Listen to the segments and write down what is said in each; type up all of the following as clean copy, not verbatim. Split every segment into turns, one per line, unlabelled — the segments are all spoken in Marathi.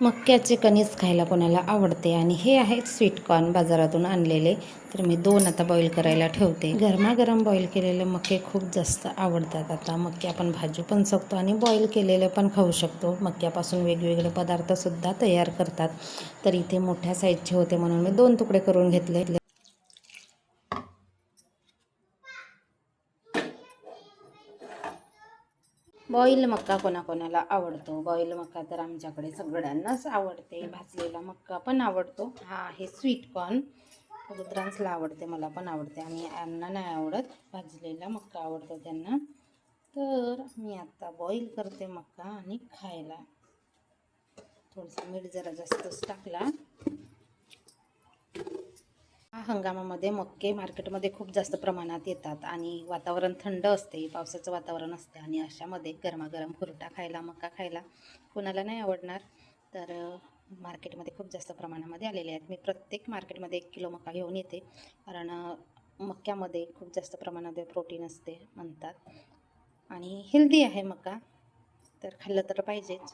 मक्याचे कणीस खायला कोणाला आवडते आणि हे आहेत स्वीटकॉर्न बाजारातून आणलेले. तर मी 2 आता बॉईल करायला ठेवते. गरमागरम बॉईल केलेले मके खूप जास्त आवडतात. आता मके आपण भाजू पण शकतो आणि बॉईल केलेले पण खाऊ शकतो. मक्यापासून वेगवेगळे पदार्थसुद्धा तयार करतात. तर इथे मोठ्या साईजचे होते म्हणून मी 2 तुकडे करून घेतले. बॉईल मक्का कोणाकोणाला आवडतो. बॉईल मक्का तर आमच्याकडे सगळ्यांनाच आवडते. भाजलेला मक्का पण आवडतो. हा आहे स्वीटकॉर्न. रुद्रांसला आवडते, मला पण आवडते आणि यांना नाही आवडत. भाजलेला मक्का आवडतो त्यांना. तर मी आता बॉईल करते मक्का आणि खायला. थोडंसं मीठ जरा जास्तच टाकला. हंगामामध्ये मक्के मार्केटमध्ये खूप जास्त प्रमाणात येतात आणि वातावरण थंड असते, पावसाचं वातावरण असते आणि अशामध्ये गरमागरम खुरटा खायला, मका खायला कोणाला नाही आवडणार. तर मार्केटमध्ये खूप जास्त प्रमाणामध्ये आलेले आहेत. मी प्रत्येक मार्केटमध्ये 1 किलो मका घेऊन येते, कारण मक्यामध्ये खूप जास्त प्रमाणामध्ये प्रोटीन असते म्हणतात आणि हेल्दी आहे मका, तर खाल्लं तर पाहिजेच.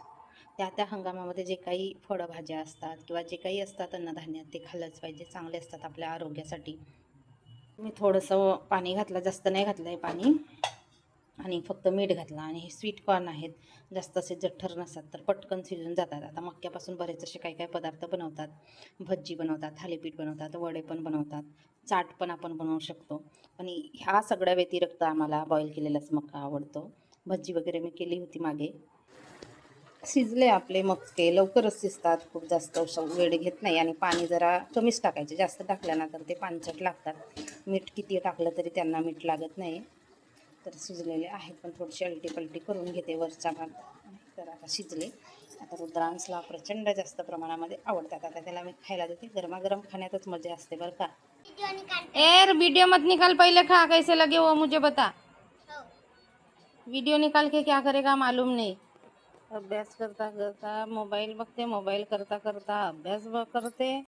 त्या हंगामामध्ये जे काही फळभाज्या असतात किंवा जे काही असतात अन्नधान्य ते खाल्लंच पाहिजे, चांगले असतात आपल्या आरोग्यासाठी. मी थोडंसं पाणी घातलं, जास्त नाही घातलं आहे पाणी, आणि फक्त मीठ घातलं. आणि हे स्वीटकॉर्न आहेत, जास्त असे जठ्ठर नसतात, तर पटकन शिजून जातात. आता मक्यापासून बरेच असे काही काही पदार्थ बनवतात. भज्जी बनवतात, थालीपीठ बनवतात, वडे पण बनवतात, चाट पण आपण बनवू शकतो. पण ह्या सगळ्या व्यतिरिक्त आम्हाला बॉईल केलेलाच मका आवडतो. भज्जी वगैरे मी केली होती मागे. शिजले आपले मक्के, लवकरच शिजतात, खूप जास्त वेळ घेत नाही. आणि पाणी जरा कमीच टाकायचे, जास्त टाकल्यानंतर ते पानचट लागतात. मीठ किती टाकलं तरी त्यांना मीठ लागत नाही. तर शिजलेले आहेत, पण थोडीशी अलटी करून घेते वरचा भाग. तर आता शिजले. आता रुद्रांसला प्रचंड जास्त प्रमाणामध्ये आवडतात. आता त्याला मी खायला देते. गरमागरम खाण्यातच मजा असते बरं का. वीडियो मत निकाल, पहले खा, कैसे लगे वो मुझे बता. वीडियो निकाल के क्या करेगा मालूम नहीं. अभ्यास करता करता मोबाईल बघते, मोबाईल करता करता अभ्यास करते.